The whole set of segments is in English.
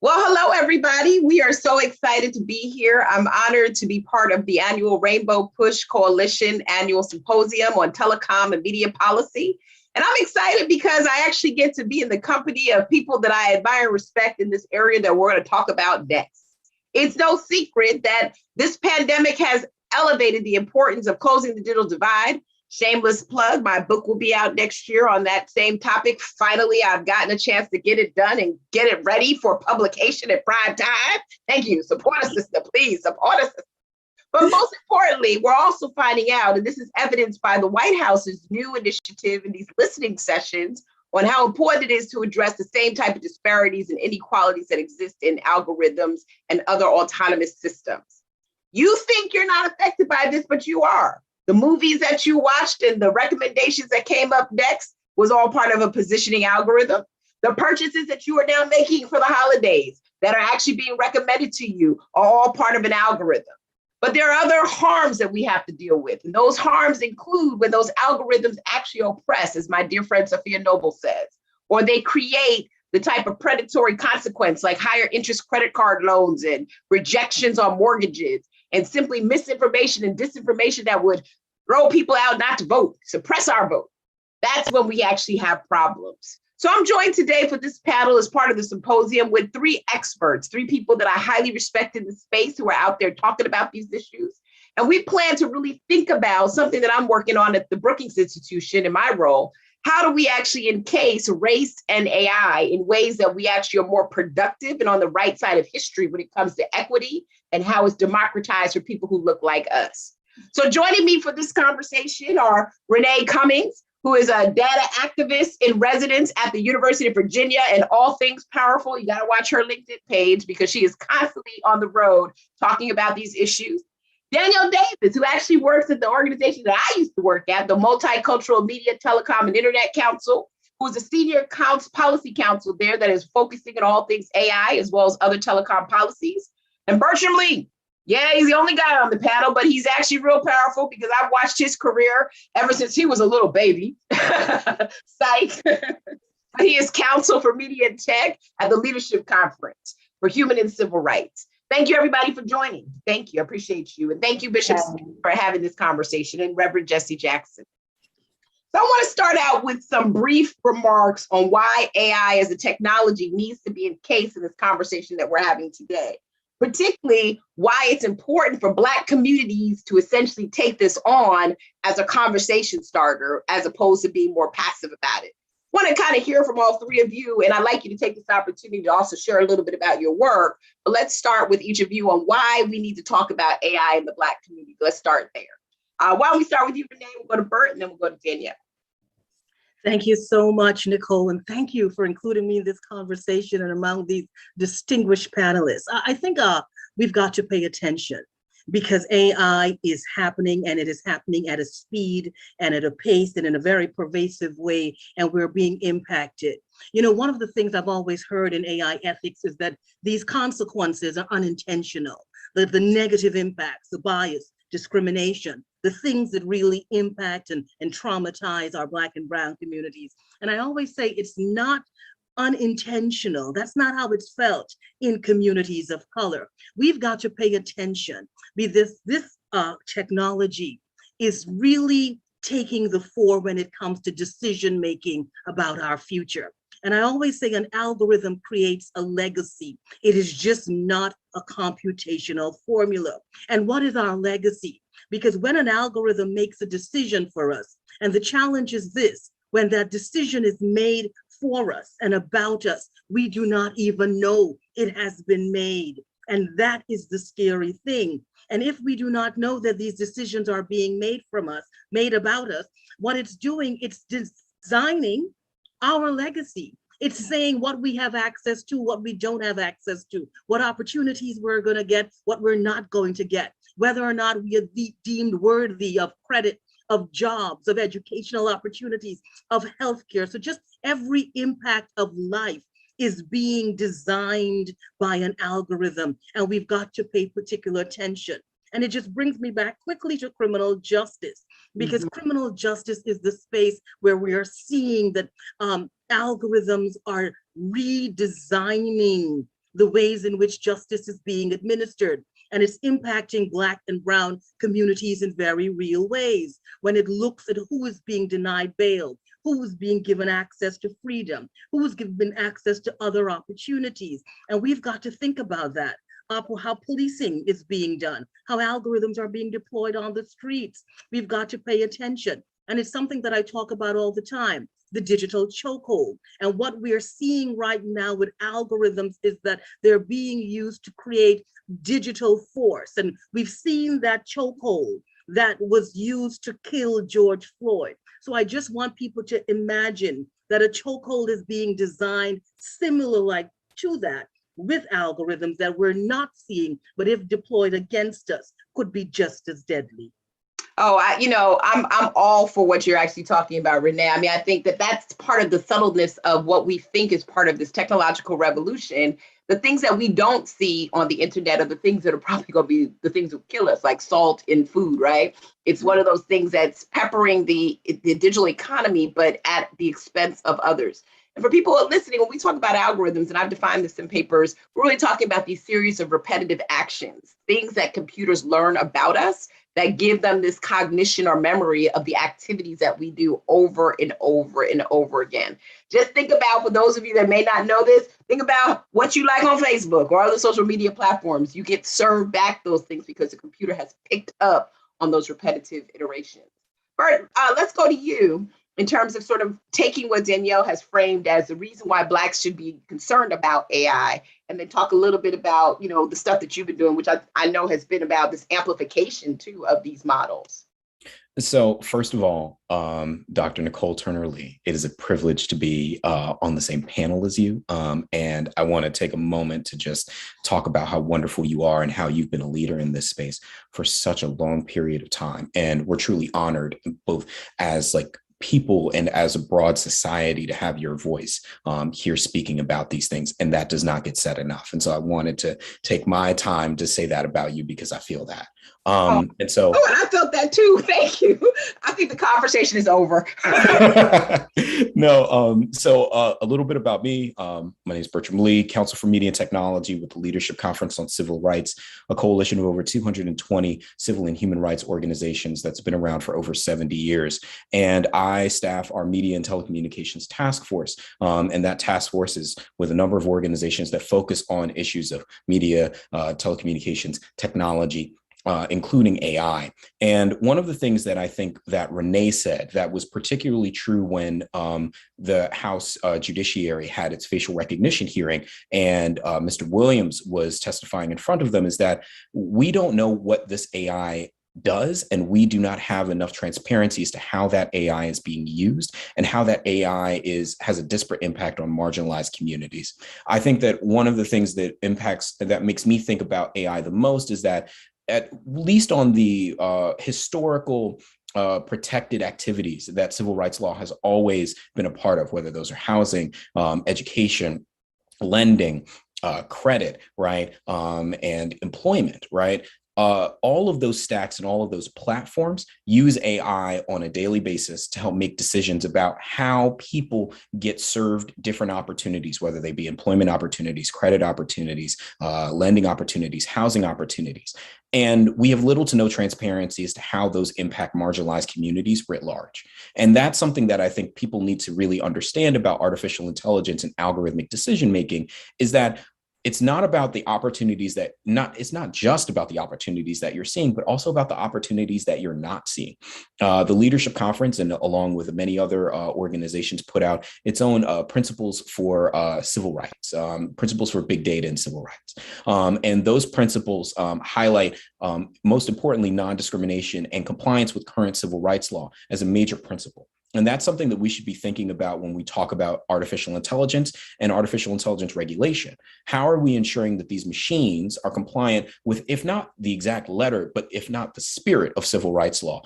Well, hello, everybody. We are so excited to be here. I'm honored to be part of the annual Rainbow Push Coalition annual symposium on telecom and media policy. And I'm excited because I actually get to be in the company of people that I admire and respect in this area that we're going to talk about next. It's no secret that this pandemic has elevated the importance of closing the digital divide. Shameless plug, my book will be out next year on that same topic. Finally, I've gotten a chance to get it done and get it ready for publication at prime time. Thank you. Support us, sister. Please support us. But most importantly, we're also finding out, and this is evidenced by the White House's new initiative in these listening sessions, on how important it is to address the same type of disparities and inequalities that exist in algorithms and other autonomous systems. You think you're not affected by this, but you are. The movies that you watched and the recommendations that came up next was all part of a positioning algorithm. The purchases that you are now making for the holidays that are actually being recommended to you are all part of an algorithm. But there are other harms that we have to deal with. And those harms include when those algorithms actually oppress, as my dear friend Sophia Noble says, or they create the type of predatory consequence like higher interest credit card loans and rejections on mortgages, and simply misinformation and disinformation that would throw people out not to vote, suppress our vote. That's when we actually have problems. So I'm joined today for this panel as part of the symposium with three experts, three people that I highly respect in the space who are out there talking about these issues. And we plan to really think about something that I'm working on at the Brookings Institution in my role. How do we actually encase race and AI in ways that we actually are more productive and on the right side of history when it comes to equity and how it's democratized for people who look like us? So joining me for this conversation are Renee Cummings, who is a data activist in residence at the University of Virginia and all things powerful. You got to watch her LinkedIn page because she is constantly on the road talking about these issues. Danielle Davis, who actually works at the organization that I used to work at, the Multicultural Media, Telecom, and Internet Council, who is a senior policy counsel there that is focusing on all things AI as well as other telecom policies. And Bertram Lee, yeah, he's the only guy on the panel, but he's actually real powerful because I've watched his career ever since he was a little baby. Psych. He is counsel for media and tech at the Leadership Conference for Human and Civil Rights. Thank you, everybody, for joining. Thank you. I appreciate you. And thank you, Bishop, for having this conversation, and Reverend Jesse Jackson. So I want to start out with some brief remarks on why AI as a technology needs to be encased in this conversation that we're having today, particularly why it's important for Black communities to essentially take this on as a conversation starter, as opposed to being more passive about it. I want to kind of hear from all three of you, and I'd like you to take this opportunity to also share a little bit about your work. But let's start with each of you on why we need to talk about AI in the Black community. Let's start there. Why don't we start with you, Renee? We'll go to Bert, and then we'll go to Danielle. Thank you so much, Nicole, and thank you for including me in this conversation and among these distinguished panelists. I think we've got to pay attention because AI is happening, and it is happening at a speed and at a pace and in a very pervasive way, and we're being impacted. You know, one of the things I've always heard in AI ethics is that these consequences are unintentional, the negative impacts, the bias, discrimination, the things that really impact and traumatize our Black and Brown communities. And I always say it's not unintentional. That's not how it's felt in communities of color. We've got to pay attention. This technology is really taking the fore when it comes to decision making about our future. And I always say an algorithm creates a legacy. It is just not a computational formula. And what is our legacy? Because when an algorithm makes a decision for us, and the challenge is this, when that decision is made for us and about us, we do not even know it has been made. And that is the scary thing. And if we do not know that these decisions are being made from us, made about us, what it's doing, it's designing our legacy. It's saying what we have access to, what we don't have access to, what opportunities we're going to get, what we're not going to get, whether or not we are deemed worthy of credit, of jobs, of educational opportunities, of healthcare. So just every impact of life is being designed by an algorithm, and we've got to pay particular attention. And it just brings me back quickly to criminal justice, because criminal justice is the space where we are seeing that algorithms are redesigning the ways in which justice is being administered. And it's impacting Black and Brown communities in very real ways when it looks at who is being denied bail, who is being given access to freedom, who is given access to other opportunities. And we've got to think about that. How policing is being done, how algorithms are being deployed on the streets. We've got to pay attention. And it's something that I talk about all the time, the digital chokehold. And what we're seeing right now with algorithms is that they're being used to create digital force. And we've seen that chokehold that was used to kill George Floyd. So I just want people to imagine that a chokehold is being designed similar like to that, with algorithms that we're not seeing, but if deployed against us, could be just as deadly. Oh, I'm all for what you're actually talking about, Renee. I mean, I think that that's part of the subtleness of what we think is part of this technological revolution. The things that we don't see on the internet are the things that are probably going to be the things that kill us, like salt in food, right? It's one of those things that's peppering the digital economy, but at the expense of others. And for people listening, when we talk about algorithms, and I've defined this in papers, we're really talking about these series of repetitive actions, things that computers learn about us that give them this cognition or memory of the activities that we do over and over and over again. Just think about, for those of you that may not know this, think about what you like on Facebook or other social media platforms. You get served back those things because the computer has picked up on those repetitive iterations. Bert, let's go to you in terms of sort of taking what Danielle has framed as the reason why Blacks should be concerned about AI, and then talk a little bit about, the stuff that you've been doing, which I know has been about this amplification too of these models. So first of all, Dr. Nicole Turner Lee, it is a privilege to be on the same panel as you. And I want to take a moment to just talk about how wonderful you are and how you've been a leader in this space for such a long period of time. And we're truly honored, both as people and as a broad society, to have your voice here speaking about these things. And that does not get said enough. And so I wanted to take my time to say that about you, because I feel that. And I felt that too. Thank you. I think the conversation is over. No. So a little bit about me. My name is Bertram Lee, Counsel for Media and Technology with the Leadership Conference on Civil Rights, a coalition of over 220 civil and human rights organizations that's been around for over 70 years. And I staff our Media and Telecommunications Task Force. And that task force is with a number of organizations that focus on issues of media, telecommunications, technology, including AI. And one of the things that I think that Renee said that was particularly true when the House Judiciary had its facial recognition hearing and Mr. Williams was testifying in front of them is that we don't know what this AI does, and we do not have enough transparency as to how that AI is being used and how that AI has a disparate impact on marginalized communities. I think that one of the things that makes me think about AI the most is that, at least on the historical protected activities that civil rights law has always been a part of, whether those are housing, education, lending, credit, right, and employment, right? All of those stacks and all of those platforms use AI on a daily basis to help make decisions about how people get served different opportunities, whether they be employment opportunities, credit opportunities, lending opportunities, housing opportunities. And we have little to no transparency as to how those impact marginalized communities writ large. And that's something that I think people need to really understand about artificial intelligence and algorithmic decision making, is that it's not about the opportunities it's not just about the opportunities that you're seeing, but also about the opportunities that you're not seeing. The Leadership Conference, and along with many other organizations, put out its own principles for civil rights, principles for big data and civil rights. And those principles highlight, most importantly, non-discrimination and compliance with current civil rights law as a major principle. And that's something that we should be thinking about when we talk about artificial intelligence and artificial intelligence regulation. How are we ensuring that these machines are compliant with, if not the exact letter, but if not the spirit of civil rights law,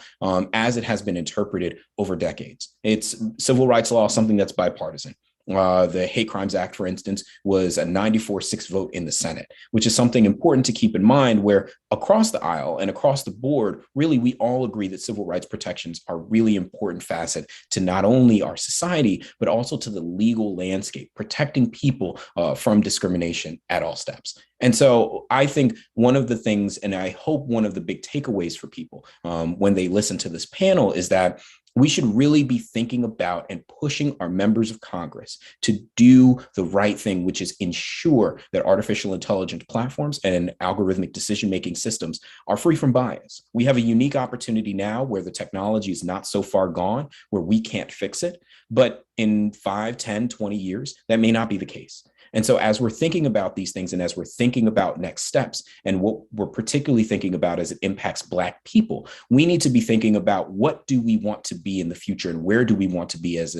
as it has been interpreted over decades? It's civil rights law, something that's bipartisan. The Hate Crimes Act, for instance, was a 94-6 vote in the Senate, which is something important to keep in mind, where across the aisle and across the board, really, we all agree that civil rights protections are really important facet to not only our society, but also to the legal landscape, protecting people from discrimination at all steps. And so I think one of the things, and I hope one of the big takeaways for people when they listen to this panel, is that we should really be thinking about and pushing our members of Congress to do the right thing, which is ensure that artificial intelligence platforms and algorithmic decision-making systems are free from bias. We have a unique opportunity now where the technology is not so far gone, where we can't fix it. But in 5, 10, 20 years, that may not be the case. And so as we're thinking about these things, and as we're thinking about next steps, and what we're particularly thinking about as it impacts Black people, we need to be thinking about what do we want to be in the future, and where do we want to be as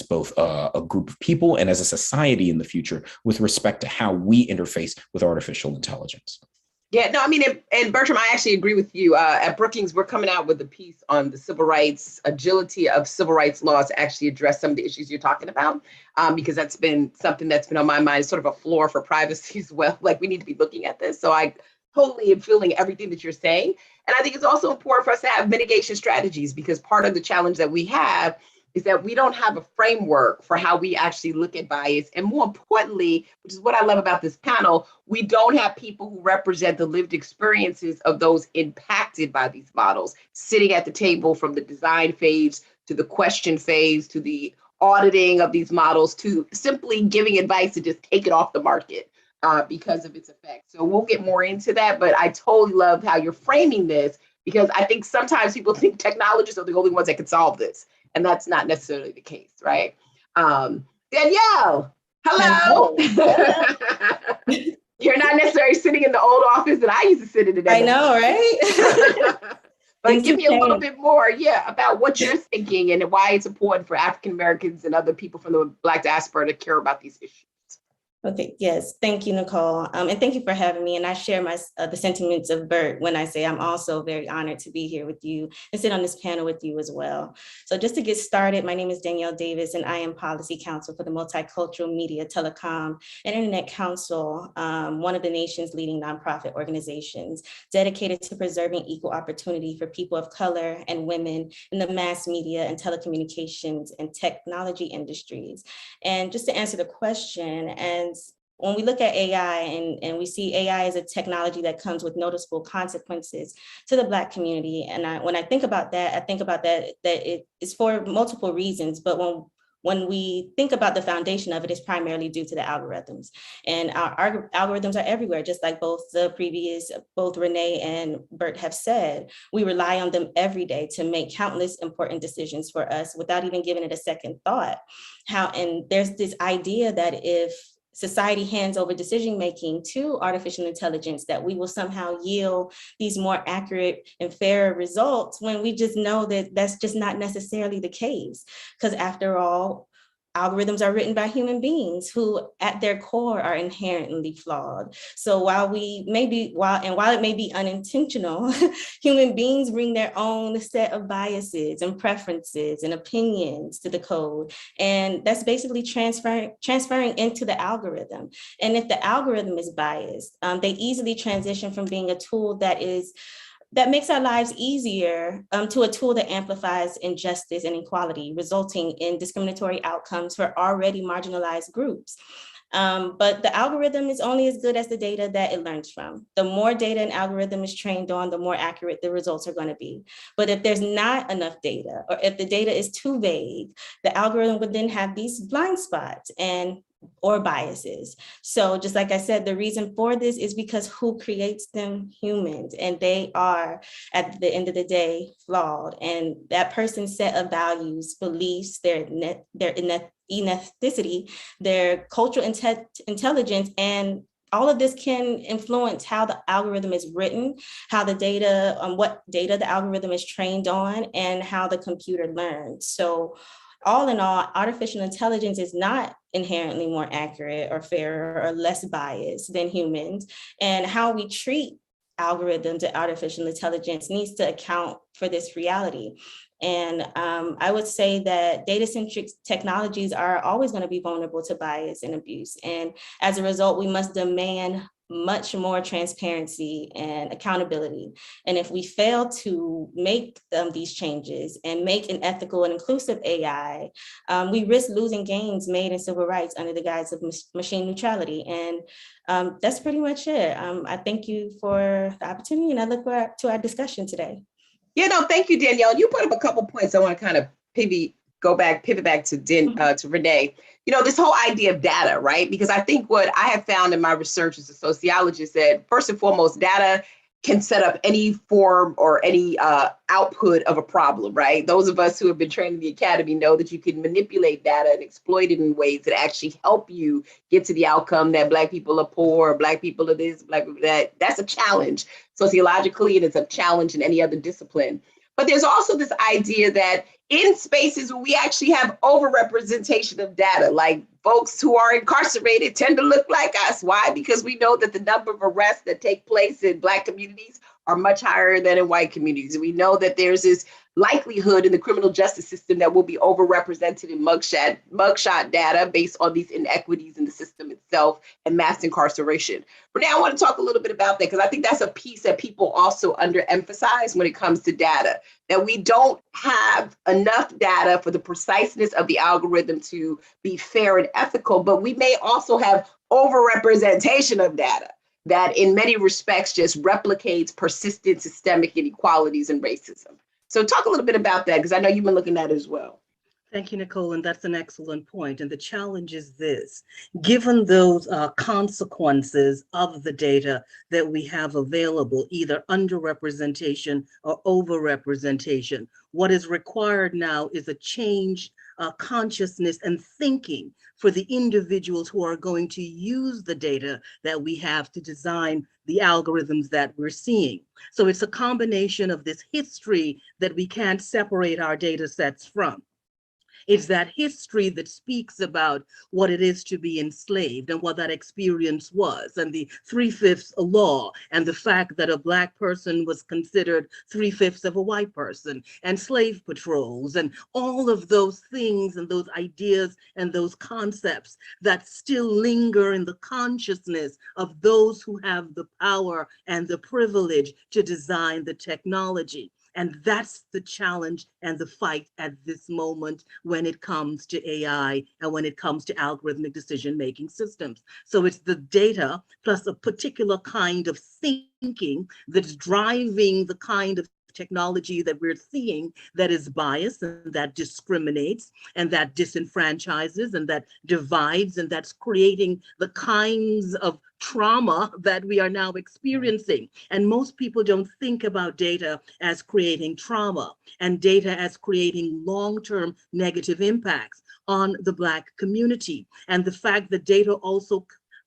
both a group of people and as a society in the future with respect to how we interface with artificial intelligence. Yeah, no, I mean, and Bertram, I actually agree with you. At Brookings, we're coming out with a piece on the civil rights, agility of civil rights laws to actually address some of the issues you're talking about, because that's been something that's been on my mind, sort of a floor for privacy as well. Like, we need to be looking at this. So I totally am feeling everything that you're saying. And I think it's also important for us to have mitigation strategies, because part of the challenge that we have is that we don't have a framework for how we actually look at bias. And more importantly, which is what I love about this panel, we don't have people who represent the lived experiences of those impacted by these models, sitting at the table from the design phase to the question phase to the auditing of these models to simply giving advice to just take it off the market because of its effects. So we'll get more into that, but I totally love how you're framing this, because I think sometimes people think technologists are the only ones that can solve this. And that's not necessarily the case, right? Danielle, hello. You're not necessarily sitting in the old office that I used to sit in. I know, right? But give me a little bit more, about what you're thinking and why it's important for African Americans and other people from the Black diaspora to care about these issues. Okay, yes, thank you, Nicole. And thank you for having me. And I share the sentiments of Bert when I say I'm also very honored to be here with you and sit on this panel with you as well. So just to get started, my name is Danielle Davis, and I am Policy Counsel for the Multicultural Media, Telecom, and Internet Council, one of the nation's leading nonprofit organizations dedicated to preserving equal opportunity for people of color and women in the mass media and telecommunications and technology industries. And just to answer the question, and when we look at AI and we see AI as a technology that comes with noticeable consequences to the Black community, and when I think about that, that it is for multiple reasons, but when we think about the foundation of it, is primarily due to the algorithms. And our algorithms are everywhere, just like both Renee and Bert have said. We rely on them every day to make countless important decisions for us without even giving it a second thought. And there's this idea that if society hands over decision-making to artificial intelligence, that we will somehow yield these more accurate and fairer results, when we just know that that's just not necessarily the case. Because after all, algorithms are written by human beings who at their core are inherently flawed. So while it may be unintentional, human beings bring their own set of biases and preferences and opinions to the code. And that's basically transferring into the algorithm. And if the algorithm is biased, they easily transition from being a tool that makes our lives easier to a tool that amplifies injustice and inequality, resulting in discriminatory outcomes for already marginalized groups. But the algorithm is only as good as the data that it learns from. The more data an algorithm is trained on, the more accurate the results are going to be. But if there's not enough data, or if the data is too vague, the algorithm would then have these blind spots or biases. So just like I said, the reason for this is because who creates them? Humans, and they are, at the end of the day, flawed. And that person's set of values, beliefs, their ethnicity, their cultural intelligence, and all of this can influence how the algorithm is written, how the data, what data the algorithm is trained on, and how the computer learns. So all in all, artificial intelligence is not inherently more accurate or fairer or less biased than humans. And how we treat algorithms and artificial intelligence needs to account for this reality. And I would say that data-centric technologies are always going to be vulnerable to bias and abuse. And as a result, we must demand much more transparency and accountability. And if we fail to make these changes and make an ethical and inclusive AI, we risk losing gains made in civil rights under the guise of machine neutrality. And that's pretty much it. I thank you for the opportunity, and I look forward to our discussion today. Yeah, no, thank you, Danielle. You put up a couple points I want to kind of pivot back to Renee. You know, this whole idea of data, right? Because I think what I have found in my research as a sociologist that first and foremost, data can set up any form or any output of a problem, right? Those of us who have been trained in the academy know that you can manipulate data and exploit it in ways that actually help you get to the outcome that Black people are poor, Black people are this, Black people that. That's a challenge sociologically, and it's a challenge in any other discipline. But there's also this idea that in spaces where we actually have overrepresentation of data, like folks who are incarcerated tend to look like us. Why? Because we know that the number of arrests that take place in Black communities are much higher than in white communities. We know that there's this likelihood in the criminal justice system that will be overrepresented in mugshot data based on these inequities in the system itself and mass incarceration. But now I want to talk a little bit about that, because I think that's a piece that people also underemphasize when it comes to data, that we don't have enough data for the preciseness of the algorithm to be fair and ethical, but we may also have overrepresentation of data that in many respects just replicates persistent systemic inequalities and racism. So talk a little bit about that, because I know you've been looking at it as well. Thank you, Nicole, and that's an excellent point. And the challenge is this: given those consequences of the data that we have available, either underrepresentation or overrepresentation, what is required now is a change consciousness and thinking for the individuals who are going to use the data that we have to design the algorithms that we're seeing. So it's a combination of this history that we can't separate our data sets from. It's that history that speaks about what it is to be enslaved and what that experience was, and the 3/5 law, and the fact that a Black person was considered 3/5 of a white person, and slave patrols, and all of those things and those ideas and those concepts that still linger in the consciousness of those who have the power and the privilege to design the technology. And that's the challenge and the fight at this moment when it comes to AI and when it comes to algorithmic decision-making systems. So it's the data plus a particular kind of thinking that's driving the kind of technology that we're seeing that is biased and that discriminates and that disenfranchises and that divides, and that's creating the kinds of trauma that we are now experiencing. And most people don't think about data as creating trauma and data as creating long-term negative impacts on the Black community. And the fact that data also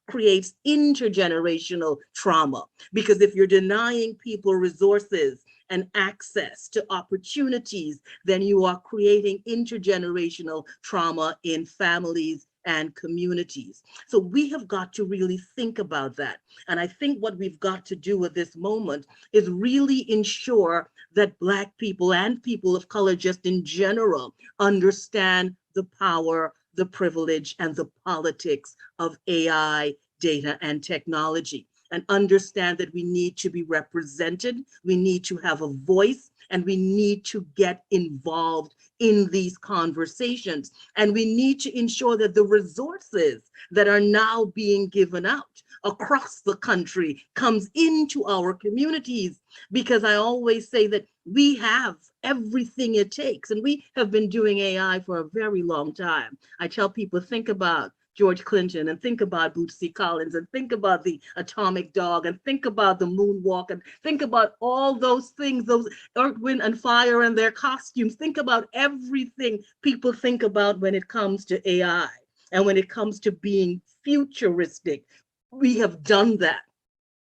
creates intergenerational trauma, because if you're denying people resources and access to opportunities, then you are creating intergenerational trauma in families and communities. So we have got to really think about that. And I think what we've got to do at this moment is really ensure that Black people and people of color just in general understand the power, the privilege, and the politics of AI, data, and technology, and understand that we need to be represented, we need to have a voice, and we need to get involved in these conversations. And we need to ensure that the resources that are now being given out across the country comes into our communities, because I always say that we have everything it takes, and we have been doing AI for a very long time. I tell people, think about George Clinton, and think about Bootsy Collins, and think about the atomic dog, and think about the moonwalk, and think about all those things, those Earth, Wind, and Fire and their costumes. Think about everything people think about when it comes to AI and when it comes to being futuristic. We have done that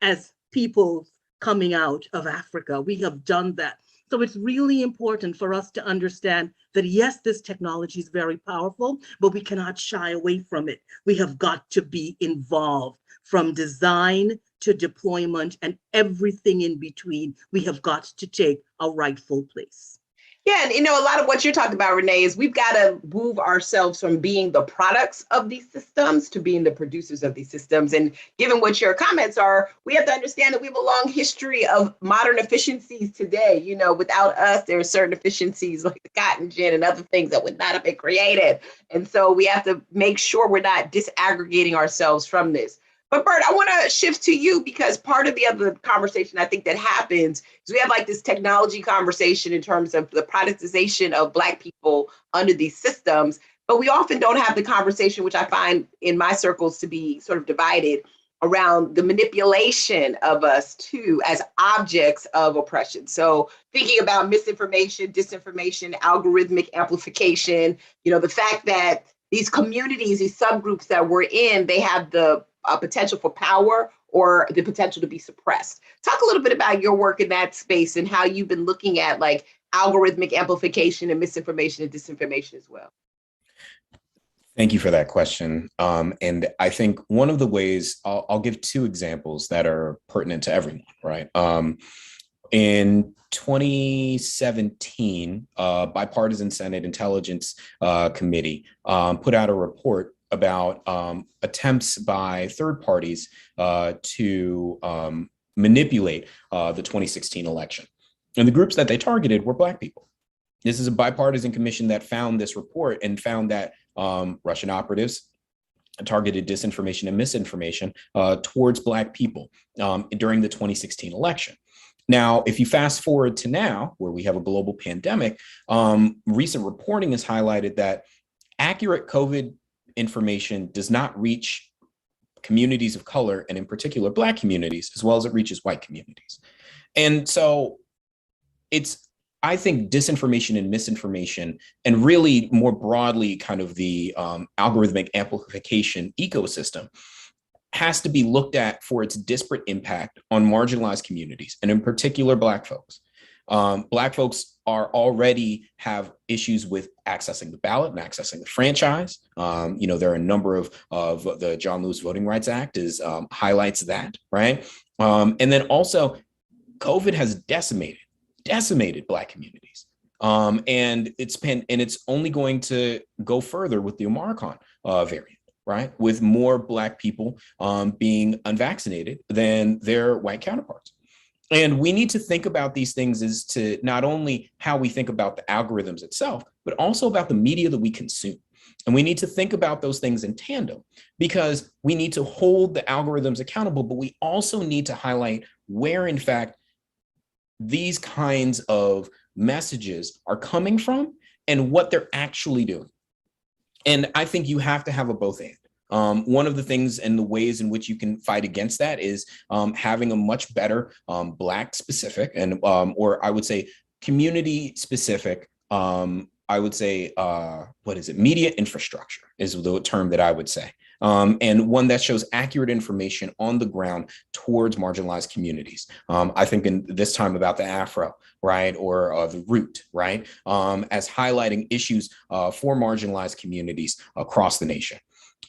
as people coming out of Africa. We have done that. So it's really important for us to understand that, yes, this technology is very powerful, but we cannot shy away from it. We have got to be involved from design to deployment and everything in between. We have got to take a rightful place. Yeah, and a lot of what you're talking about, Renee, is we've got to move ourselves from being the products of these systems to being the producers of these systems. And given what your comments are, we have to understand that we have a long history of modern efficiencies today. Without us, there are certain efficiencies like the cotton gin and other things that would not have been created. And so we have to make sure we're not disaggregating ourselves from this. But Bert, I want to shift to you because part of the other conversation I think that happens is we have like this technology conversation in terms of the productization of Black people under these systems, but we often don't have the conversation, which I find in my circles to be sort of divided, around the manipulation of us too as objects of oppression. So thinking about misinformation, disinformation, algorithmic amplification, the fact that these communities, these subgroups that we're in, they have the potential for power or the potential to be suppressed. Talk a little bit about your work in that space and how you've been looking at like algorithmic amplification and misinformation and disinformation as well. Thank you for that question. And I think one of the ways, I'll give two examples that are pertinent to everyone, right? In 2017, Bipartisan Senate Intelligence Committee put out a report about attempts by third parties to manipulate the 2016 election. And the groups that they targeted were Black people. This is a bipartisan commission that found this report and found that Russian operatives targeted disinformation and misinformation towards Black people during the 2016 election. Now, if you fast forward to now, where we have a global pandemic, recent reporting has highlighted that accurate COVID information does not reach communities of color, and in particular Black communities, as well as it reaches white communities. And so I think disinformation and misinformation, and really more broadly kind of the algorithmic amplification ecosystem, has to be looked at for its disparate impact on marginalized communities, and in particular Black folks. Black folks already have issues with accessing the ballot and accessing the franchise. There are a number of the John Lewis Voting Rights Act highlights that, right? And then also COVID has decimated Black communities. And it's only going to go further with the Omicron variant, right? With more Black people being unvaccinated than their white counterparts. And we need to think about these things as to not only how we think about the algorithms itself, but also about the media that we consume. And we need to think about those things in tandem, because we need to hold the algorithms accountable, but we also need to highlight where, in fact, these kinds of messages are coming from and what they're actually doing. And I think you have to have a both and. One of the things and the ways in which you can fight against that is having a much better Black specific and or I would say community specific, I would say, media infrastructure is the term that I would say. And one that shows accurate information on the ground towards marginalized communities. I think in this time about the Afro, right, or the Root, right, as highlighting issues for marginalized communities across the nation.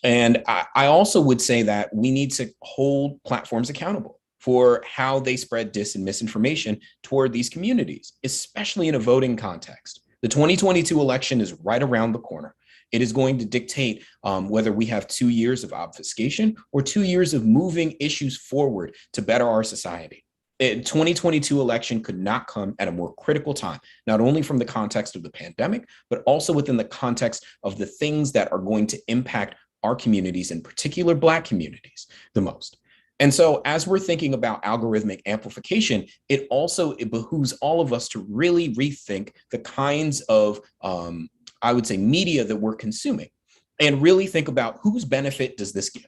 And I also would say that we need to hold platforms accountable for how they spread dis and misinformation toward these communities, especially in a voting context. The 2022 election is right around the corner. It is going to dictate whether we have 2 years of obfuscation or 2 years of moving issues forward to better our society. The 2022 election could not come at a more critical time, not only from the context of the pandemic, but also within the context of the things that are going to impact our communities, in particular Black communities, the most. And so as we're thinking about algorithmic amplification, it behooves all of us to really rethink the kinds of, I would say, media that we're consuming, and really think about whose benefit does this give?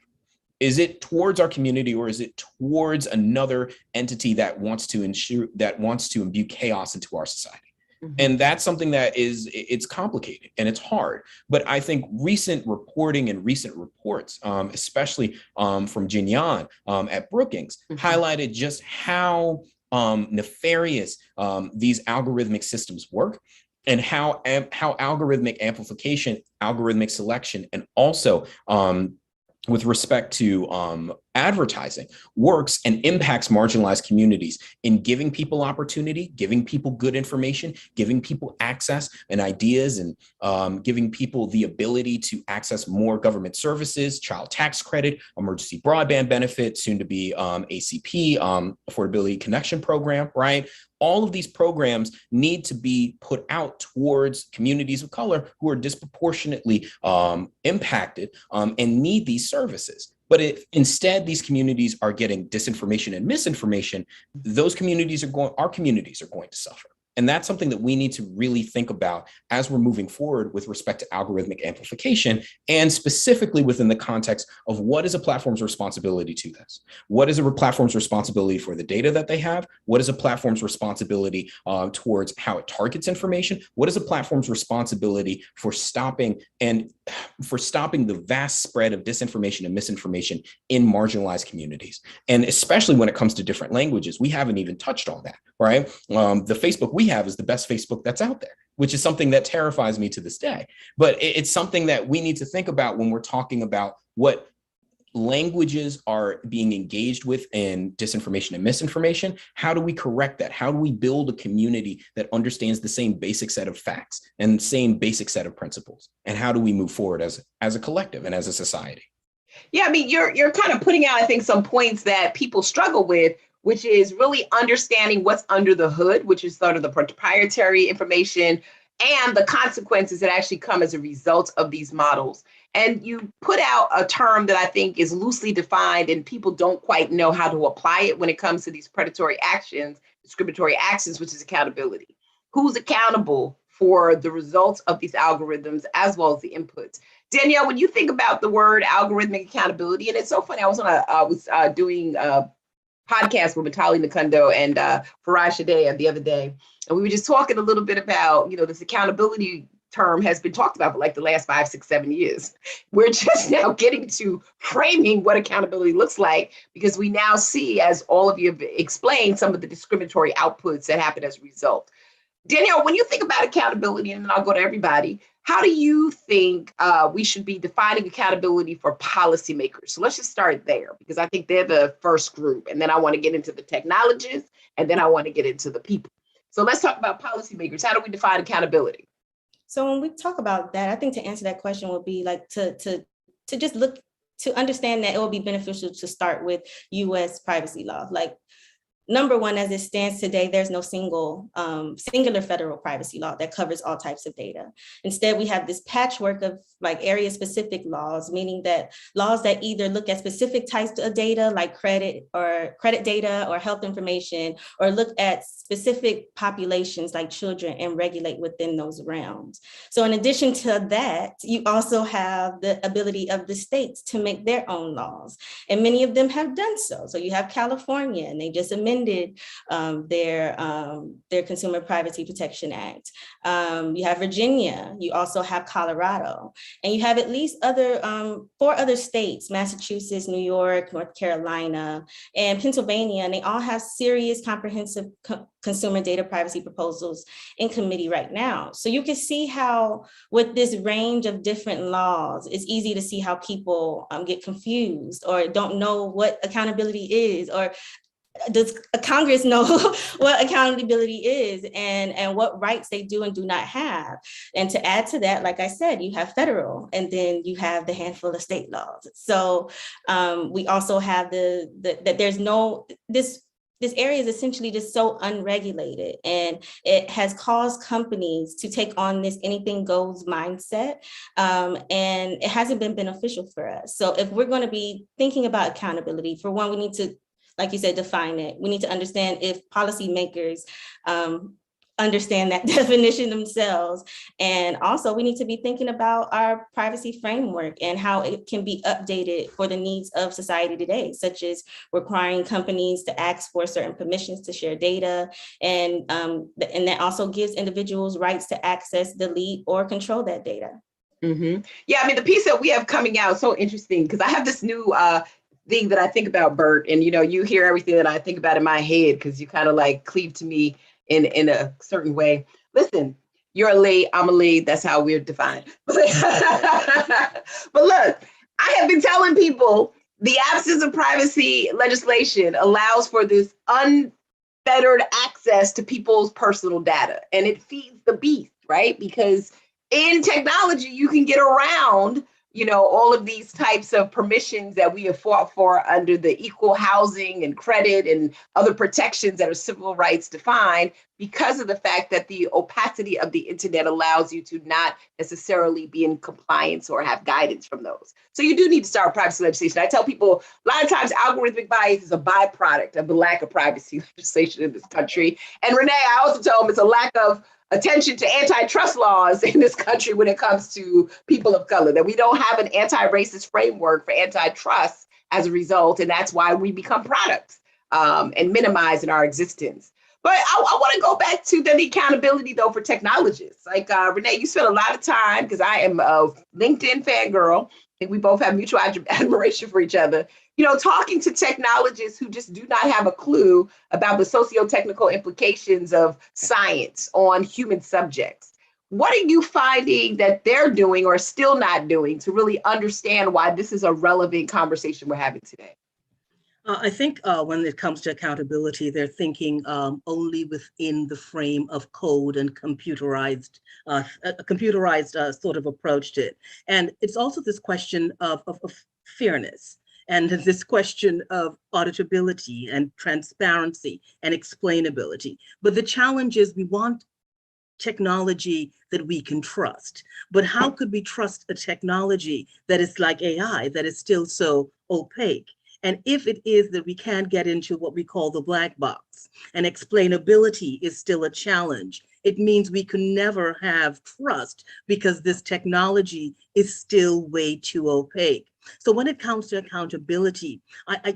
Is it towards our community, or is it towards another entity that wants to imbue chaos into our society? Mm-hmm. And that's something that it's complicated and it's hard. But I think recent reporting and recent reports, especially from Jin Yan at Brookings, mm-hmm. highlighted just how nefarious these algorithmic systems work, and how algorithmic amplification, algorithmic selection, and also with respect to advertising works and impacts marginalized communities in giving people opportunity, giving people good information, giving people access and ideas, and giving people the ability to access more government services, child tax credit, emergency broadband benefit, soon to be ACP, Affordability Connection Program, right? All of these programs need to be put out towards communities of color who are disproportionately impacted and need these services. But if instead these communities are getting disinformation and misinformation, our communities are going to suffer. And that's something that we need to really think about as we're moving forward with respect to algorithmic amplification, and specifically within the context of what is a platform's responsibility to this? What is a platform's responsibility for the data that they have? What is a platform's responsibility towards how it targets information? What is a platform's responsibility for stopping the vast spread of disinformation and misinformation in marginalized communities? And especially when it comes to different languages, we haven't even touched on that, right? The Facebook we have is the best Facebook that's out there, which is something that terrifies me to this day. But it's something that we need to think about when we're talking about what languages are being engaged with in disinformation and misinformation. How do we correct that? How do we build a community that understands the same basic set of facts and same basic set of principles? And how do we move forward as a collective and as a society? Yeah, I mean, you're kind of putting out, I think, some points that people struggle with, which is really understanding what's under the hood, which is sort of the proprietary information and the consequences that actually come as a result of these models. And you put out a term that I think is loosely defined and people don't quite know how to apply it when it comes to these predatory actions, discriminatory actions, which is accountability. Who's accountable for the results of these algorithms as well as the inputs? Danielle, when you think about the word algorithmic accountability, and it's so funny, I was doing a podcast with Matali Nakundo and Faraj Shadea the other day, and we were just talking a little bit about, this accountability term has been talked about for like the last 5, 6, 7 years. We're just now getting to framing what accountability looks like, because we now see, as all of you have explained, some of the discriminatory outputs that happen as a result. Danielle, when you think about accountability, and then I'll go to everybody, how do you think we should be defining accountability for policymakers? So let's just start there, because I think they're the first group. And then I want to get into the technologists, and then I want to get into the people. So let's talk about policymakers. How do we define accountability? So when we talk about that, I think to answer that question would be like to just look to understand that it will be beneficial to start with US privacy law. Like, number one, as it stands today, there's no singular federal privacy law that covers all types of data. Instead, we have this patchwork of like area-specific laws, meaning that laws that either look at specific types of data, like credit data or health information, or look at specific populations like children and regulate within those realms. So in addition to that, you also have the ability of the states to make their own laws, and many of them have done so. So you have California, and they just amended their Consumer Privacy Protection Act. You have Virginia. You also have Colorado, and you have at least 4 other states: Massachusetts, New York, North Carolina, and Pennsylvania. And they all have serious, comprehensive consumer data privacy proposals in committee right now. So you can see how, with this range of different laws, it's easy to see how people get confused or don't know what accountability is, or does Congress know what accountability is and what rights they do and do not have? And to add to that, like I said, you have federal, and then you have the handful of state laws. So we also have that there's no, this area is essentially just so unregulated, and it has caused companies to take on this anything goes mindset, and it hasn't been beneficial for us. So if we're going to be thinking about accountability, for one, we need to, like you said, define it. We need to understand if policymakers understand that definition themselves. And also we need to be thinking about our privacy framework and how it can be updated for the needs of society today, such as requiring companies to ask for certain permissions to share data. And that also gives individuals rights to access, delete, or control that data. Mm-hmm. Yeah, I mean, the piece that we have coming out is so interesting, because I have this new thing that I think about, Bert, and you hear everything that I think about in my head, because you kind of like cleave to me in a certain way. Listen, you're a lead, I'm a lead. That's how we're defined. But look, I have been telling people the absence of privacy legislation allows for this unfettered access to people's personal data, and it feeds the beast, right? Because in technology, you can get around, all of these types of permissions that we have fought for under the equal housing and credit and other protections that are civil rights defined, because of the fact that the opacity of the internet allows you to not necessarily be in compliance or have guidance from those. So you do need to start privacy legislation. I tell people a lot of times algorithmic bias is a byproduct of the lack of privacy legislation in this country. And Renee, I also tell them it's a lack of attention to antitrust laws in this country when it comes to people of color, that we don't have an anti-racist framework for antitrust as a result. And that's why we become products and minimize in our existence. But I want to go back to the accountability, though, for technologists. Like Renee, you spent a lot of time, because I am a LinkedIn fangirl, and we both have mutual admiration for each other, talking to technologists who just do not have a clue about the socio-technical implications of science on human subjects. What are you finding that they're doing or still not doing to really understand why this is a relevant conversation we're having today? I think when it comes to accountability, they're thinking only within the frame of code and computerized sort of approach to it. And it's also this question of fairness, and this question of auditability and transparency and explainability. But the challenge is we want technology that we can trust. But how could we trust a technology that is like AI, that is still so opaque? And if it is that we can't get into what we call the black box, and explainability is still a challenge, it means we can never have trust because this technology is still way too opaque. So when it comes to accountability, I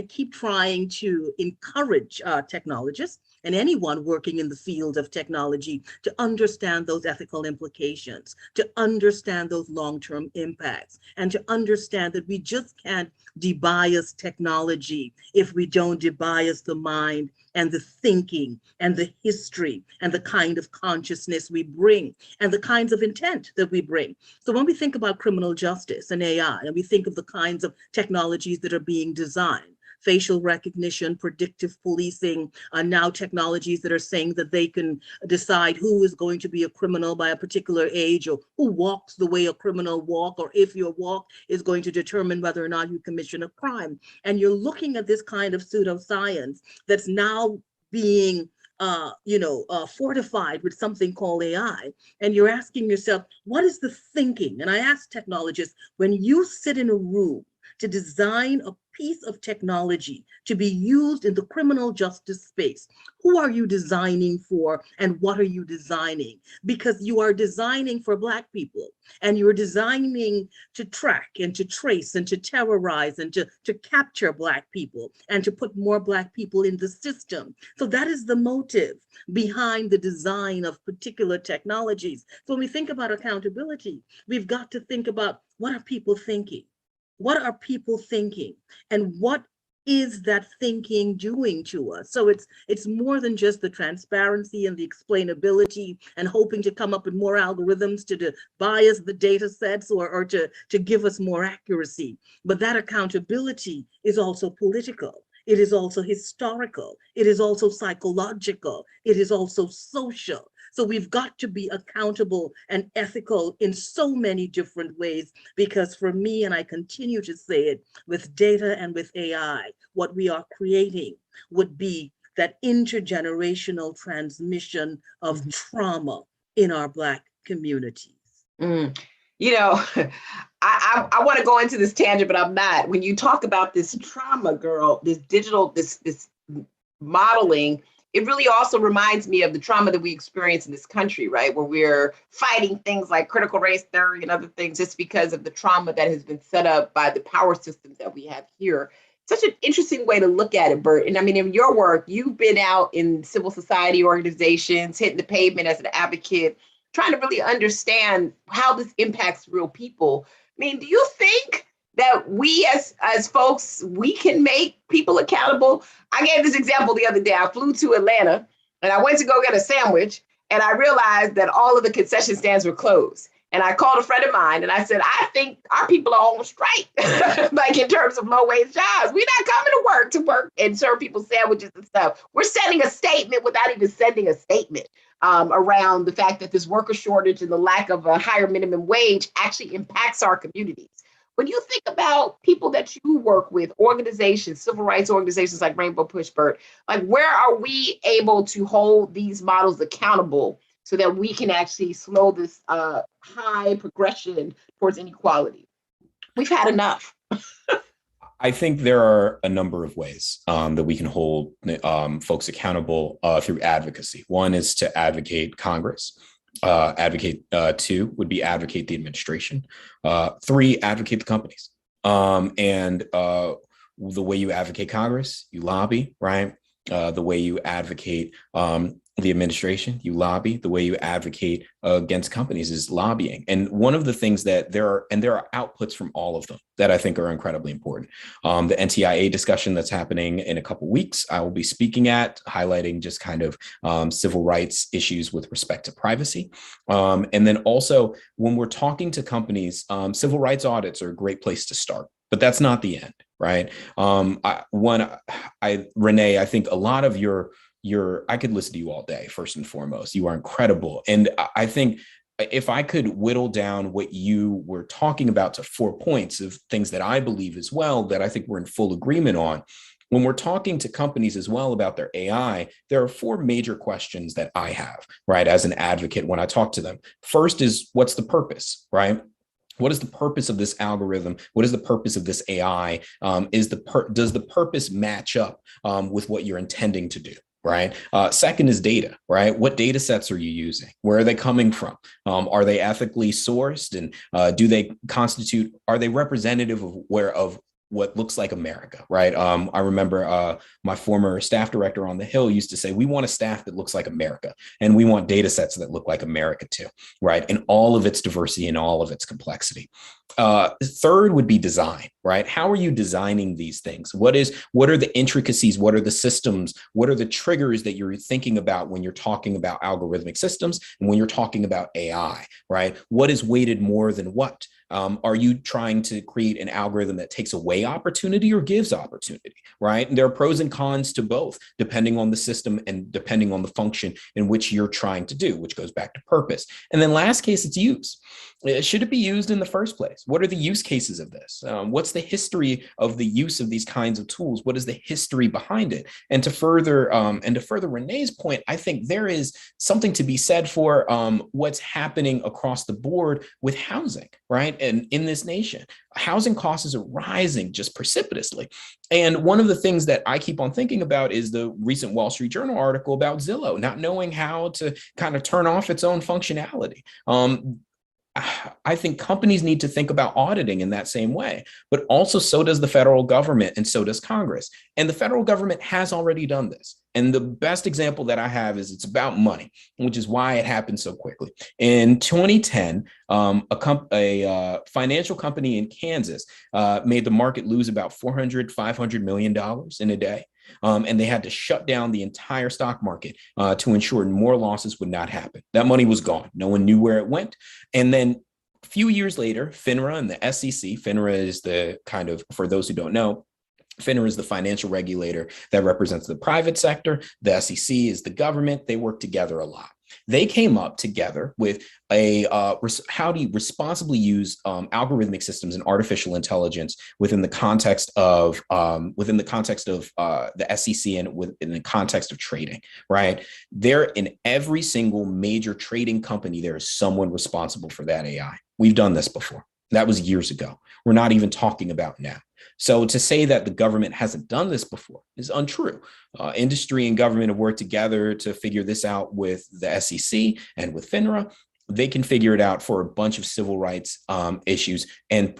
keep trying to encourage technologists and anyone working in the field of technology to understand those ethical implications, to understand those long-term impacts, and to understand that we just can't debias technology if we don't debias the mind and the thinking and the history and the kind of consciousness we bring and the kinds of intent that we bring. So when we think about criminal justice and AI, and we think of the kinds of technologies that are being designed, facial recognition, predictive policing, now technologies that are saying that they can decide who is going to be a criminal by a particular age, or who walks the way a criminal walks, or if your walk is going to determine whether or not you commission a crime. And you're looking at this kind of pseudoscience that's now being fortified with something called AI. And you're asking yourself, what is the thinking? And I ask technologists, when you sit in a room to design a piece of technology to be used in the criminal justice space, who are you designing for and what are you designing? Because you are designing for Black people, and you're designing to track and to trace and to terrorize and to capture Black people and to put more Black people in the system. So that is the motive behind the design of particular technologies. So when we think about accountability, we've got to think about, what are people thinking? What are people thinking? And what is that thinking doing to us? So it's more than just the transparency and the explainability and hoping to come up with more algorithms to bias the data sets or to give us more accuracy. But that accountability is also political. It is also historical. It is also psychological. It is also social. So we've got to be accountable and ethical in so many different ways, because for me, and I continue to say it, with data and with AI, what we are creating would be that intergenerational transmission of trauma in our Black communities. I want to go into this tangent, but I'm not. When you talk about this trauma, girl, this digital, this modeling, it really also reminds me of the trauma that we experience in this country, right? Where we're fighting things like critical race theory and other things just because of the trauma that has been set up by the power systems that we have here. Such an interesting way to look at it, Bert. And I mean, in your work, you've been out in civil society organizations, hitting the pavement as an advocate, trying to really understand how this impacts real people. I mean, do you think that we as folks, we can make people accountable? I gave this example the other day. I flew to Atlanta and I went to go get a sandwich, and I realized that all of the concession stands were closed. And I called a friend of mine and I said, I think our people are on strike, like in terms of low wage jobs. We're not coming to work and serve people sandwiches and stuff. We're sending a statement without even sending a statement around the fact that this worker shortage and the lack of a higher minimum wage actually impacts our communities. When you think about people that you work with, organizations, civil rights organizations like Rainbow Push, Bert, like where are we able to hold these models accountable so that we can actually slow this high progression towards inequality? We've had enough. I think there are a number of ways that we can hold folks accountable through advocacy. One is to advocate Congress. Two would be advocate the administration. Three, advocate the companies. And the way you advocate Congress, you lobby, right? The way you advocate the administration, you lobby. The way you advocate against companies is lobbying. And one of the things that there are outputs from all of them that I think are incredibly important. The NTIA discussion that's happening in a couple of weeks, I will be speaking at, highlighting just kind of civil rights issues with respect to privacy. And then also when we're talking to companies, civil rights audits are a great place to start, but that's not the end, right? Renee, I think a lot of I could listen to you all day, first and foremost. You are incredible. And I think if I could whittle down what you were talking about to 4 points of things that I believe as well, that I think we're in full agreement on, when we're talking to companies as well about their AI, there are 4 major questions that I have, right, as an advocate when I talk to them. First is, what's the purpose, right? What is the purpose of this algorithm? What is the purpose of this AI? Does the purpose match up with what you're intending to do? Right. Second is data, right? What data sets are you using? Where are they coming from? Are they ethically sourced? And are they representative of what looks like America, right? I remember my former staff director on the Hill used to say, we want a staff that looks like America, and we want data sets that look like America too, right? And all of its diversity and all of its complexity. Third would be design, right? How are you designing these things? What are the intricacies? What are the systems? What are the triggers that you're thinking about when you're talking about algorithmic systems and when you're talking about AI, right? What is weighted more than what? Are you trying to create an algorithm that takes away opportunity or gives opportunity, right? And there are pros and cons to both, depending on the system and depending on the function in which you're trying to do, which goes back to purpose. And then last case, it's use. Should it be used in the first place? What are the use cases of this? What's the history of the use of these kinds of tools? What is the history behind it? And to further Renee's point, I think there is something to be said for what's happening across the board with housing, right? And in this nation, housing costs are rising just precipitously. And one of the things that I keep on thinking about is the recent Wall Street Journal article about Zillow not knowing how to kind of turn off its own functionality. I think companies need to think about auditing in that same way, but also so does the federal government and so does Congress. And the federal government has already done this. And the best example that I have is it's about money, which is why it happened so quickly. In 2010, a financial company in Kansas made the market lose about $500 million in a day. And they had to shut down the entire stock market to ensure more losses would not happen. That money was gone. No one knew where it went. And then a few years later, FINRA and the SEC, FINRA is the kind of, for those who don't know, FINRA is the financial regulator that represents the private sector. The SEC is the government. They work together a lot. They came up together with how do you responsibly use algorithmic systems and artificial intelligence within the context of the SEC and within the context of trading, right? There in every single major trading company, there is someone responsible for that AI. We've done this before. That was years ago. We're not even talking about now. So to say that the government hasn't done this before is untrue. Industry and government have worked together to figure this out with the SEC and with FINRA. They can figure it out for a bunch of civil rights issues and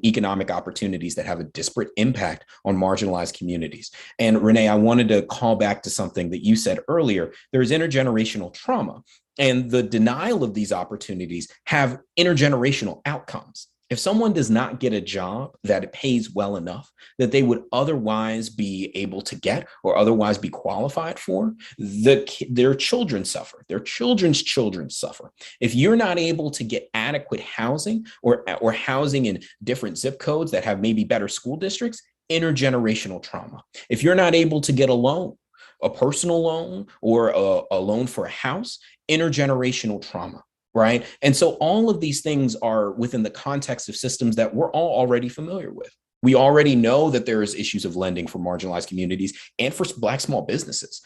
economic opportunities that have a disparate impact on marginalized communities. And Renee, I wanted to call back to something that you said earlier. There's intergenerational trauma, and the denial of these opportunities have intergenerational outcomes. If someone does not get a job that it pays well enough that they would otherwise be able to get or otherwise be qualified for, their children suffer. Their children's children suffer. If you're not able to get adequate housing or housing in different zip codes that have maybe better school districts, intergenerational trauma. If you're not able to get a loan, a personal loan or a loan for a house, intergenerational trauma. Right. And so all of these things are within the context of systems that we're all already familiar with. We already know that there is issues of lending for marginalized communities and for Black small businesses.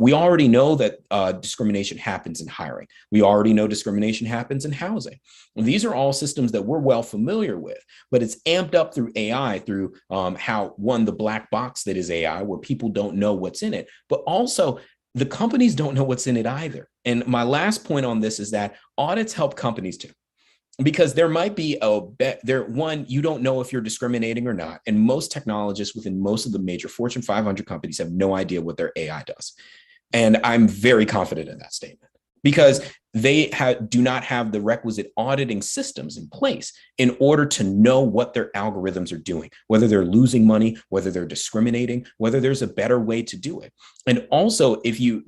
We already know that discrimination happens in hiring. We already know discrimination happens in housing. And these are all systems that we're well familiar with, but it's amped up through AI, through how, one, the black box that is AI, where people don't know what's in it, but also the companies don't know what's in it either. And my last point on this is that audits help companies too, because there might be one, you don't know if you're discriminating or not. And most technologists within most of the major Fortune 500 companies have no idea what their AI does. And I'm very confident in that statement because they do not have the requisite auditing systems in place in order to know what their algorithms are doing, whether they're losing money, whether they're discriminating, whether there's a better way to do it. And also,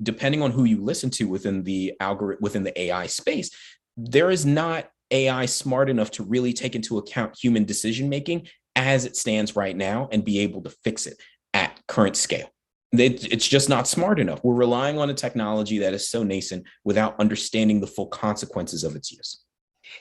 depending on who you listen to within the AI space, there is not AI smart enough to really take into account human decision-making as it stands right now and be able to fix it at current scale. It's just not smart enough. We're relying on a technology that is so nascent without understanding the full consequences of its use.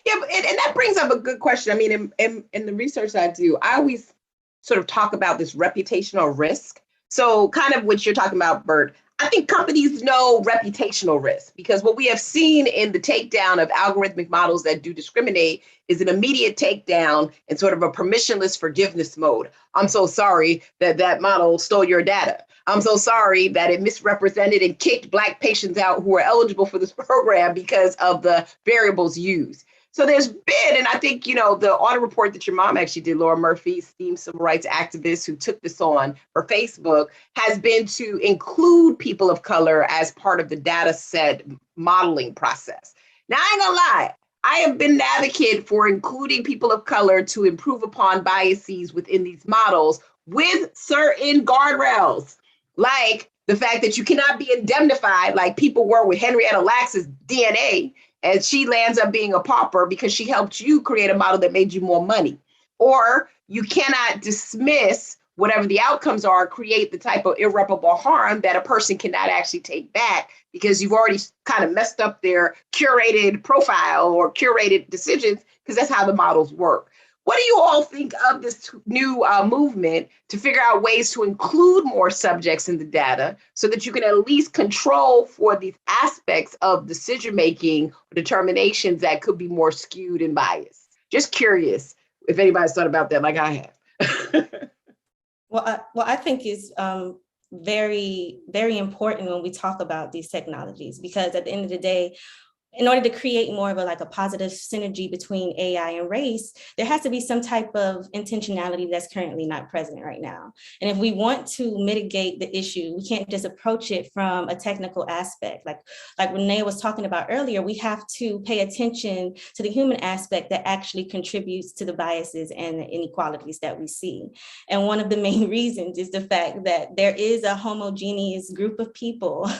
Yeah, and that brings up a good question. I mean, in the research I do, I always sort of talk about this reputational risk. So kind of what you're talking about, Bert, I think companies know reputational risk because what we have seen in the takedown of algorithmic models that do discriminate is an immediate takedown and sort of a permissionless forgiveness mode. I'm so sorry that model stole your data. I'm so sorry that it misrepresented and kicked Black patients out who are eligible for this program because of the variables used. So there's been, and I think, the audit report that your mom actually did, Laura Murphy, esteemed civil rights activist who took this on for Facebook, has been to include people of color as part of the data set modeling process. Now, I ain't gonna lie, I have been an advocate for including people of color to improve upon biases within these models with certain guardrails, like the fact that you cannot be indemnified like people were with Henrietta Lacks's DNA, and she lands up being a pauper because she helped you create a model that made you more money. Or you cannot dismiss whatever the outcomes are, create the type of irreparable harm that a person cannot actually take back because you've already kind of messed up their curated profile or curated decisions, because that's how the models work. What do you all think of this new movement to figure out ways to include more subjects in the data so that you can at least control for these aspects of decision-making or determinations that could be more skewed and biased? Just curious if anybody's thought about that like I have. Well, I think is very, very important when we talk about these technologies, because at the end of the day, in order to create more of a positive synergy between AI and race, there has to be some type of intentionality that's currently not present right now. And if we want to mitigate the issue, we can't just approach it from a technical aspect. Like Renee was talking about earlier, we have to pay attention to the human aspect that actually contributes to the biases and the inequalities that we see. And one of the main reasons is the fact that there is a homogeneous group of people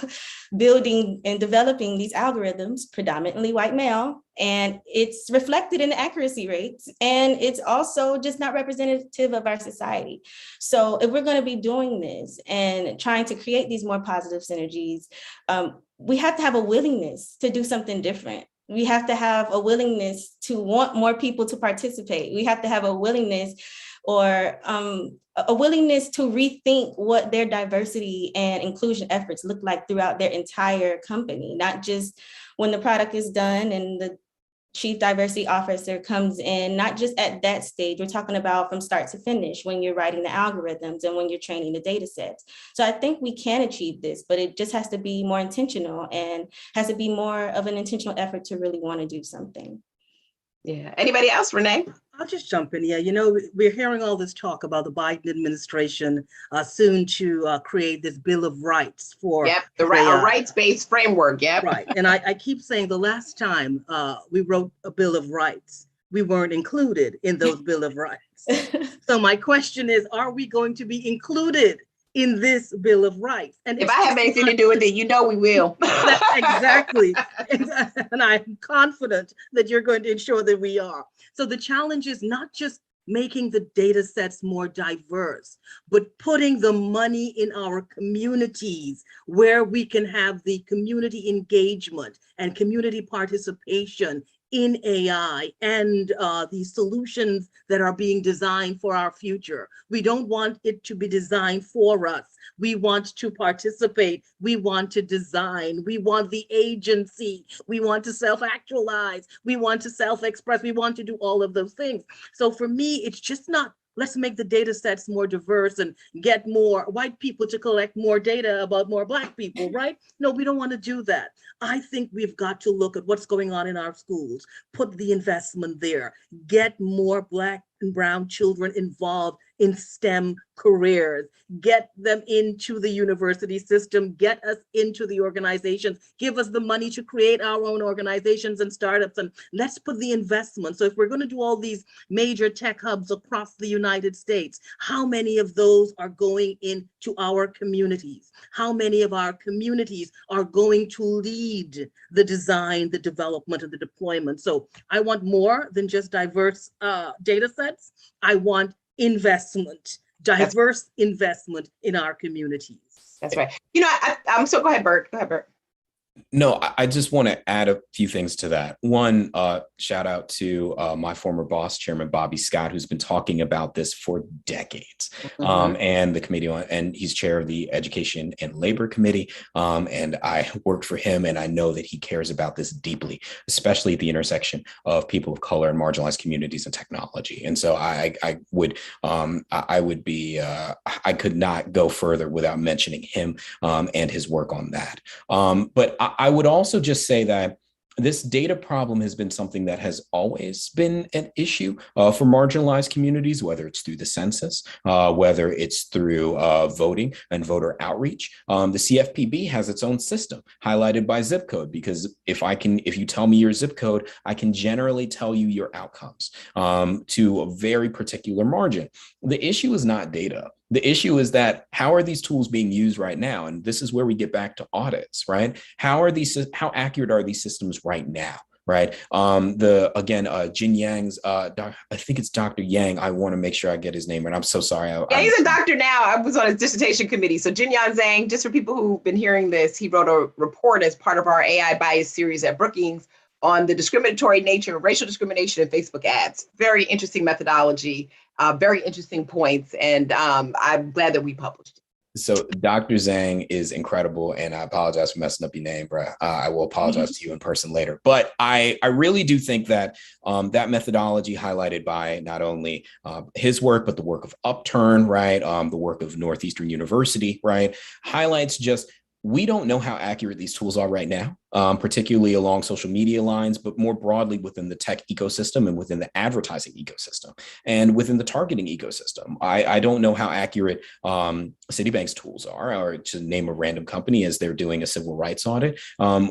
building and developing these algorithms, predominantly white male, and it's reflected in the accuracy rates, and it's also just not representative of our society. So if we're going to be doing this and trying to create these more positive synergies, we have to have a willingness to do something different. We have to have a willingness to want more people to participate. We have to have a willingness or a willingness to rethink what their diversity and inclusion efforts look like throughout their entire company, not just when the product is done and the chief diversity officer comes in, not just at that stage. We're talking about from start to finish when you're writing the algorithms and when you're training the data sets. So I think we can achieve this, but it just has to be more intentional and has to be more of an intentional effort to really want to do something. Yeah. Anybody else, Renee? I'll just jump in here. We're hearing all this talk about the Biden administration soon to create this Bill of Rights for the rights-based framework. Yep. Right. And I keep saying the last time we wrote a Bill of Rights, we weren't included in those Bill of Rights. So my question is, are we going to be included in this Bill of Rights? And if I have anything to do with it, we will. Exactly. And I'm confident that you're going to ensure that we are. So the challenge is not just making the data sets more diverse, but putting the money in our communities where we can have the community engagement and community participation in AI and the solutions that are being designed for our future. We don't want it to be designed for us. We want to participate. We want to design. We want the agency. We want to self-actualize. We want to self-express. We want to do all of those things. So for me, it's just not, let's make the data sets more diverse and get more white people to collect more data about more Black people, right? No, we don't want to do that. I think we've got to look at what's going on in our schools, put the investment there, get more Black and brown children involved in STEM careers, get them into the university system, get us into the organizations, give us the money to create our own organizations and startups, and let's put the investment. So if we're going to do all these major tech hubs across the United States, how many of those are going into our communities? How many of our communities are going to lead the design, the development, and the deployment? So I want more than just diverse data sets. I want investment, diverse investment in our communities. That's right. I'm so go ahead, Bert. Go ahead, Bert. No, I just want to add a few things to that. One, shout out to my former boss, Chairman Bobby Scott, who's been talking about this for decades, and the committee on, and he's chair of the Education and Labor Committee. And I worked for him, and I know that he cares about this deeply, especially at the intersection of people of color and marginalized communities and technology. And so I could not go further without mentioning him and his work on that. But I would also just say that this data problem has been something that has always been an issue for marginalized communities, whether it's through the census, whether it's through voting and voter outreach. The CFPB has its own system highlighted by zip code, because if you tell me your zip code, I can generally tell you your outcomes to a very particular margin. The issue is not data. The issue is that how are these tools being used right now? And this is where we get back to audits, right? How accurate are these systems right now? Right. Jin Yang's, I think it's Dr. Yang. I want to make sure I get his name right. I'm so sorry. He's a doctor now. I was on his dissertation committee. So Jin Yang Zhang, just for people who've been hearing this, he wrote a report as part of our AI bias series at Brookings on the discriminatory nature of racial discrimination in Facebook ads. Very interesting methodology, very interesting points. And I'm glad that we published it. So Dr. Zhang is incredible, and I apologize for messing up your name, bro. I will apologize to you in person later. But I really do think that that methodology highlighted by not only his work, but the work of Upturn, right? The work of Northeastern University, right? Highlights just, we don't know how accurate these tools are right now, particularly along social media lines, but more broadly within the tech ecosystem and within the advertising ecosystem and within the targeting ecosystem. I don't know how accurate Citibank's tools are, or to name a random company as they're doing a civil rights audit.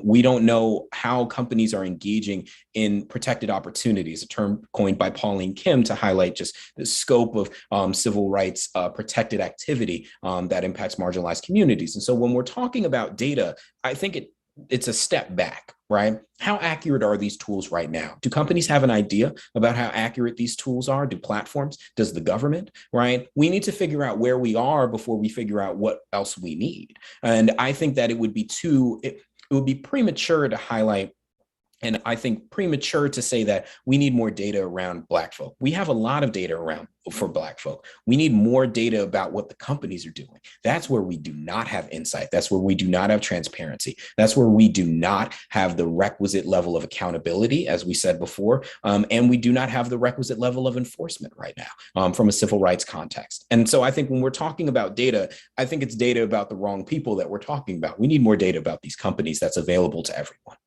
We don't know how companies are engaging in protected opportunities, a term coined by Pauline Kim to highlight just the scope of civil rights protected activity that impacts marginalized communities. And so when we're talking about data, I think it's a step back, right? How accurate are these tools right now? Do companies have an idea about how accurate these tools are? Do platforms? Does the government, right? We need to figure out where we are before we figure out what else we need. And I think that it would be premature to highlight, and I think premature to say that we need more data around Black folk. We have a lot of data around for Black folk. We need more data about what the companies are doing. That's where we do not have insight. That's where we do not have transparency. That's where we do not have the requisite level of accountability, as we said before, and we do not have the requisite level of enforcement right now from a civil rights context. And so I think when we're talking about data, I think it's data about the wrong people that we're talking about. We need more data about these companies that's available to everyone.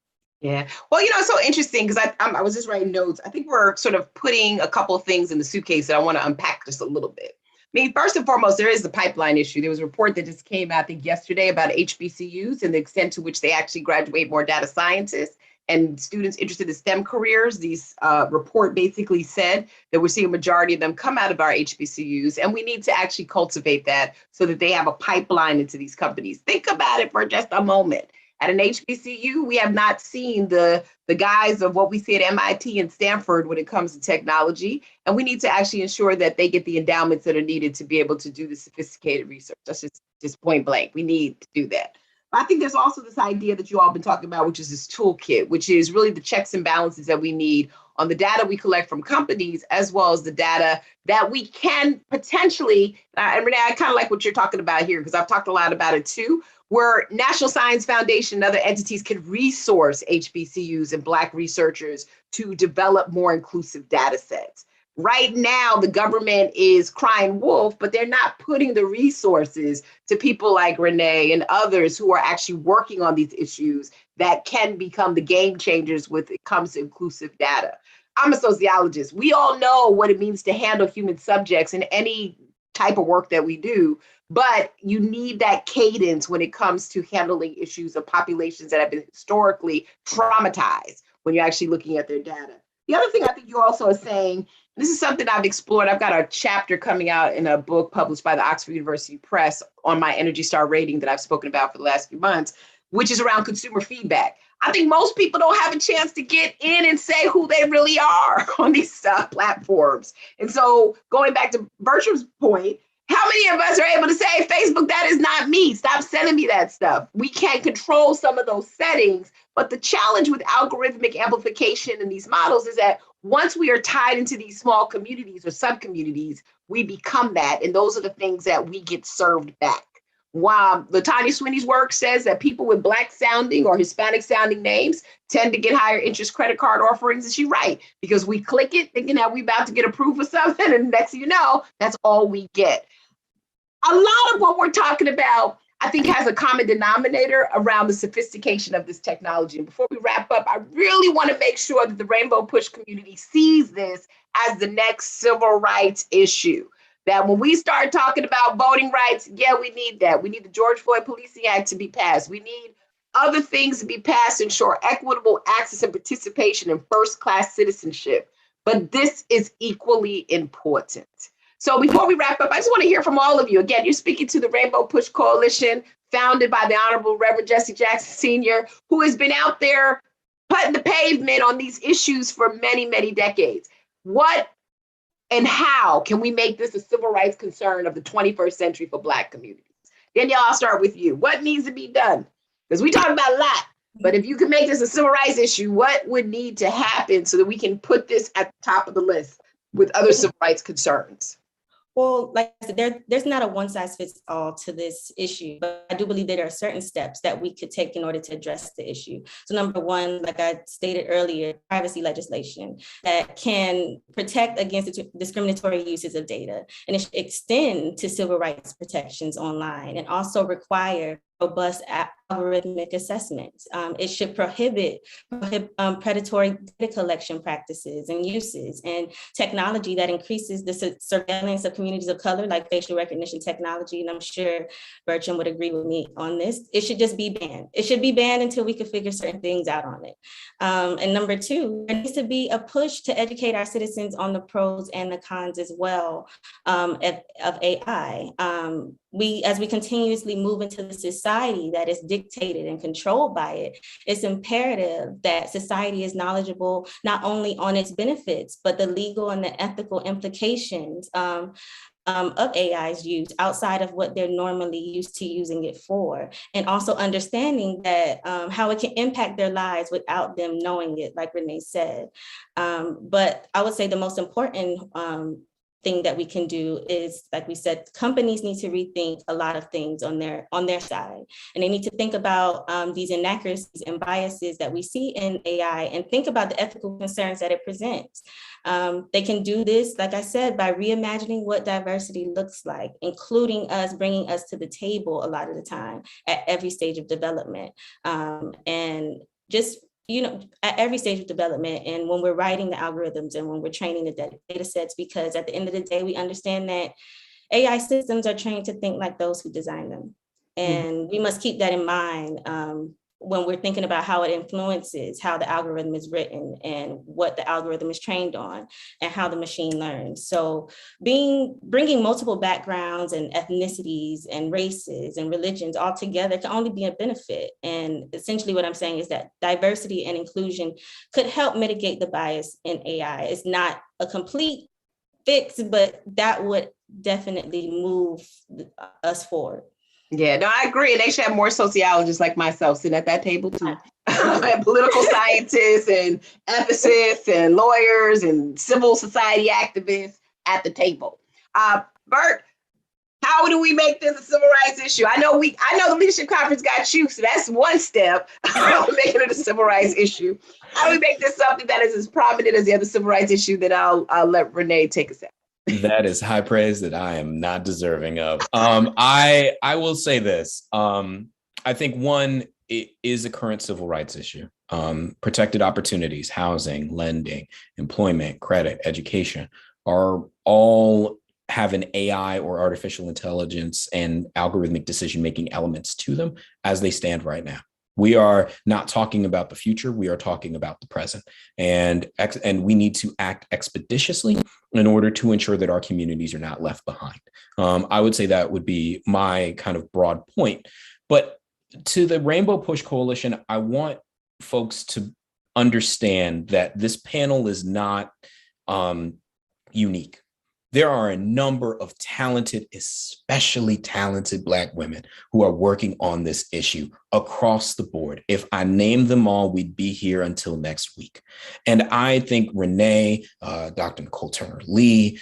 Yeah. Well, it's so interesting because I was just writing notes. I think we're sort of putting a couple of things in the suitcase that I want to unpack just a little bit. I mean, first and foremost, there is the pipeline issue. There was a report that just came out, I think, yesterday about HBCUs and the extent to which they actually graduate more data scientists. and students interested in STEM careers. These report basically said that we're seeing a majority of them come out of our HBCUs, and we need to actually cultivate that so that they have a pipeline into these companies. Think about it for just a moment. At an HBCU, we have not seen the guys of what we see at MIT and Stanford when it comes to technology, and we need to actually ensure that they get the endowments that are needed to be able to do the sophisticated research. That's just point blank. We need to do that. I think there's also this idea that you all have been talking about, which is this toolkit, which is really the checks and balances that we need on the data we collect from companies, as well as the data that we can potentially, and Renee, I kind of like what you're talking about here, because I've talked a lot about it too, where National Science Foundation and other entities can resource HBCUs and Black researchers to develop more inclusive data sets. Right now, the government is crying wolf, but they're not putting the resources to people like Renee and others who are actually working on these issues that can become the game changers when it comes to inclusive data. I'm a sociologist. We all know what it means to handle human subjects in any type of work that we do, but you need that cadence when it comes to handling issues of populations that have been historically traumatized when you're actually looking at their data. The other thing I think you also are saying, this is something I've explored. I've got a chapter coming out in a book published by the Oxford University Press on my Energy Star rating that I've spoken about for the last few months, which is around consumer feedback. I think most people don't have a chance to get in and say who they really are on these platforms. And so going back to Bertram's point, how many of us are able to say, Facebook, that is not me. Stop sending me that stuff. We can't control some of those settings. But the challenge with algorithmic amplification in these models is that once we are tied into these small communities or sub-communities, we become that. And those are the things that we get served back. While Latanya Sweeney's work says that people with Black sounding or Hispanic sounding names tend to get higher interest credit card offerings, and she's right, because we click it thinking that we about to get approved for something, and next thing you know, that's all we get. A lot of what we're talking about, I think, has a common denominator around the sophistication of this technology. And before we wrap up, I really want to make sure that the Rainbow Push community sees this as the next civil rights issue. That when we start talking about voting rights, yeah, we need that. We need the George Floyd Policing Act to be passed. We need other things to be passed to ensure equitable access and participation in first-class citizenship. But this is equally important. So before we wrap up, I just want to hear from all of you. Again, you're speaking to the Rainbow Push Coalition, founded by the Honorable Reverend Jesse Jackson Sr., who has been out there putting the pavement on these issues for many, many decades. What and how can we make this a civil rights concern of the 21st century for Black communities? Danielle, I'll start with you. What needs to be done? Because we talk about a lot, but if you can make this a civil rights issue, what would need to happen so that we can put this at the top of the list with other civil rights concerns? Well, like I said, there's not a one size fits all to this issue, but I do believe there are certain steps that we could take in order to address the issue. So number one, like I stated earlier, privacy legislation that can protect against discriminatory uses of data, and it should extend to civil rights protections online and also require robust algorithmic assessments. It should prohibit predatory data collection practices and uses, and technology that increases the surveillance of communities of color, like facial recognition technology. And I'm sure Bertram would agree with me on this. It should just be banned. It should be banned until we can figure certain things out on it. And number two, there needs to be a push to educate our citizens on the pros and the cons as well of AI. As we continuously move into the society that is dictated and controlled by it, it's imperative that society is knowledgeable not only on its benefits, but the legal and the ethical implications of AI's use outside of what they're normally used to using it for, and also understanding that how it can impact their lives without them knowing it, like Renee said. But I would say the most important thing that we can do is, like we said, companies need to rethink a lot of things on their side, and they need to think about these inaccuracies and biases that we see in AI, and think about the ethical concerns that it presents. They can do this, like I said, by reimagining what diversity looks like, including us, bringing us to the table a lot of the time at every stage of development, and just at every stage of development, and when we're writing the algorithms and when we're training the data sets, because at the end of the day, we understand that AI systems are trained to think like those who design them. And we must keep that in mind when we're thinking about how it influences how the algorithm is written and what the algorithm is trained on and how the machine learns. So bringing multiple backgrounds and ethnicities and races and religions all together can only be a benefit. And essentially what I'm saying is that diversity and inclusion could help mitigate the bias in AI. It's not a complete fix, but that would definitely move us forward. Yeah, no, I agree. And they should have more sociologists like myself sitting at that table too. And political scientists and ethicists and lawyers and civil society activists at the table. Bert, how do we make this a civil rights issue? I know the Leadership Conference got you, so that's one step making it a civil rights issue. How do we make this something that is as prominent as the other civil rights issue? That I'll let Renee take us out. That is high praise that I am not deserving of. I will say this. I think one, it is a current civil rights issue. Protected opportunities, housing, lending, employment, credit, education are all have an AI or artificial intelligence and algorithmic decision-making elements to them as they stand right now. We are not talking about the future. We are talking about the present. And we need to act expeditiously in order to ensure that our communities are not left behind. I would say that would be my kind of broad point. But to the Rainbow Push Coalition, I want folks to understand that this panel is not unique. There are a number of talented, especially talented Black women who are working on this issue across the board. If I named them all, we'd be here until next week. And I think Renee, Dr. Nicole Turner Lee,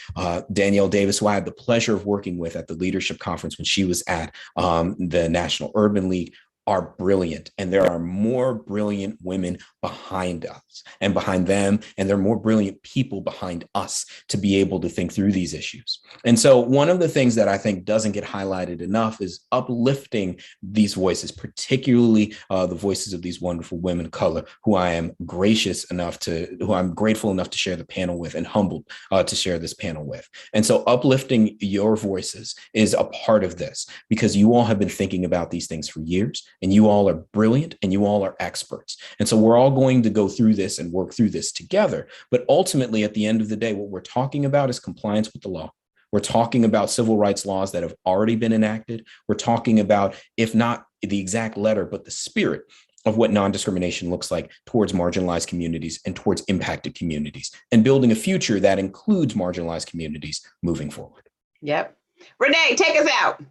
Danielle Davis, who I had the pleasure of working with at the leadership conference when she was at the National Urban League, are brilliant. And there are more brilliant women behind us and behind them. And there are more brilliant people behind us to be able to think through these issues. And so one of the things that I think doesn't get highlighted enough is uplifting these voices, particularly the voices of these wonderful women of color who I'm grateful enough to share the panel with and humbled to share this panel with. And so uplifting your voices is a part of this because you all have been thinking about these things for years. And you all are brilliant and you all are experts. And so we're all going to go through this and work through this together. But ultimately, at the end of the day, what we're talking about is compliance with the law. We're talking about civil rights laws that have already been enacted. We're talking about, if not the exact letter, but the spirit of what non-discrimination looks like towards marginalized communities and towards impacted communities, and building a future that includes marginalized communities moving forward. Yep. Renee, take us out.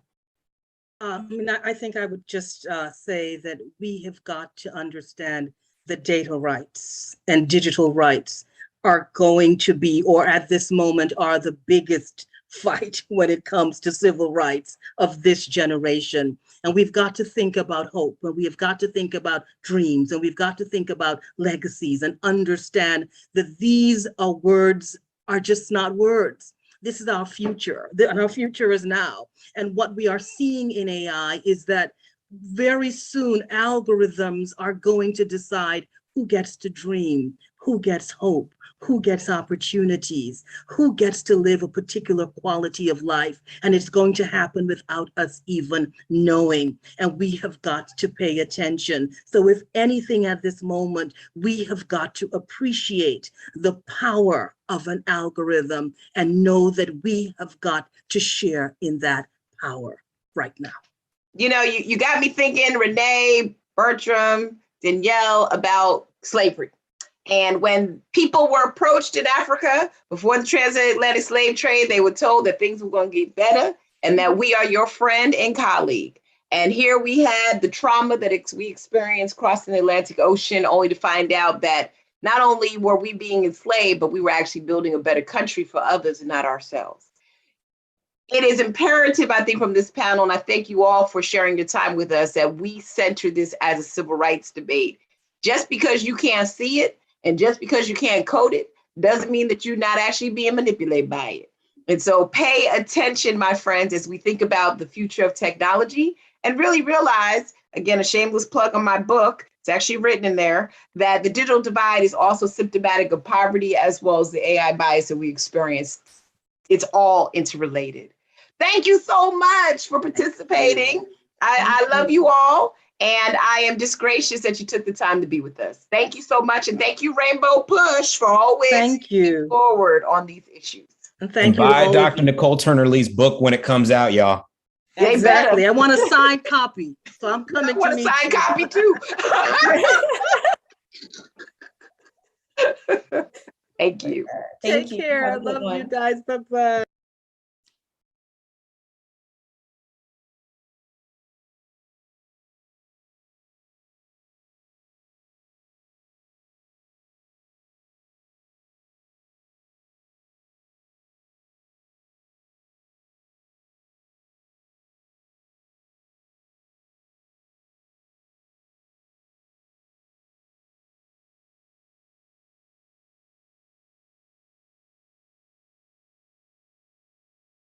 I think I would just say that we have got to understand that data rights and digital rights are going to be, or at this moment, are the biggest fight when it comes to civil rights of this generation. And we've got to think about hope, and we've got to think about dreams, and we've got to think about legacies and understand that these words are just not words. This is our future, and our future is now. And what we are seeing in AI is that very soon algorithms are going to decide who gets to dream, who gets hope, who gets opportunities, who gets to live a particular quality of life. And it's going to happen without us even knowing. And we have got to pay attention. So if anything at this moment, we have got to appreciate the power of an algorithm and know that we have got to share in that power right now. You know, you got me thinking, Renee, Bertram, Danielle, about slavery. And when people were approached in Africa before the transatlantic slave trade, they were told that things were going to get better and that we are your friend and colleague. And here we had the trauma that we experienced crossing the Atlantic Ocean, only to find out that not only were we being enslaved, but we were actually building a better country for others and not ourselves. It is imperative, I think, from this panel, and I thank you all for sharing your time with us, that we center this as a civil rights debate. Just because you can't see it, and just because you can't code it doesn't mean that you're not actually being manipulated by it. And so pay attention, my friends, as we think about the future of technology and really realize, again, a shameless plug on my book, it's actually written in there, that the digital divide is also symptomatic of poverty as well as the AI bias that we experience. It's all interrelated. Thank you so much for participating. I love you all. And I am just gracious that you took the time to be with us. Thank you so much. And thank you, Rainbow Push, for always Thank you. forward on these issues. And thank you. Buy all Dr. Nicole Turner Lee's book when it comes out, y'all. They better. Exactly. I want a signed copy. So I'm coming I want to a meet signed you. copy too. Thank you. Thank Take you. care. I Have a good love you one. guys. Bye-bye.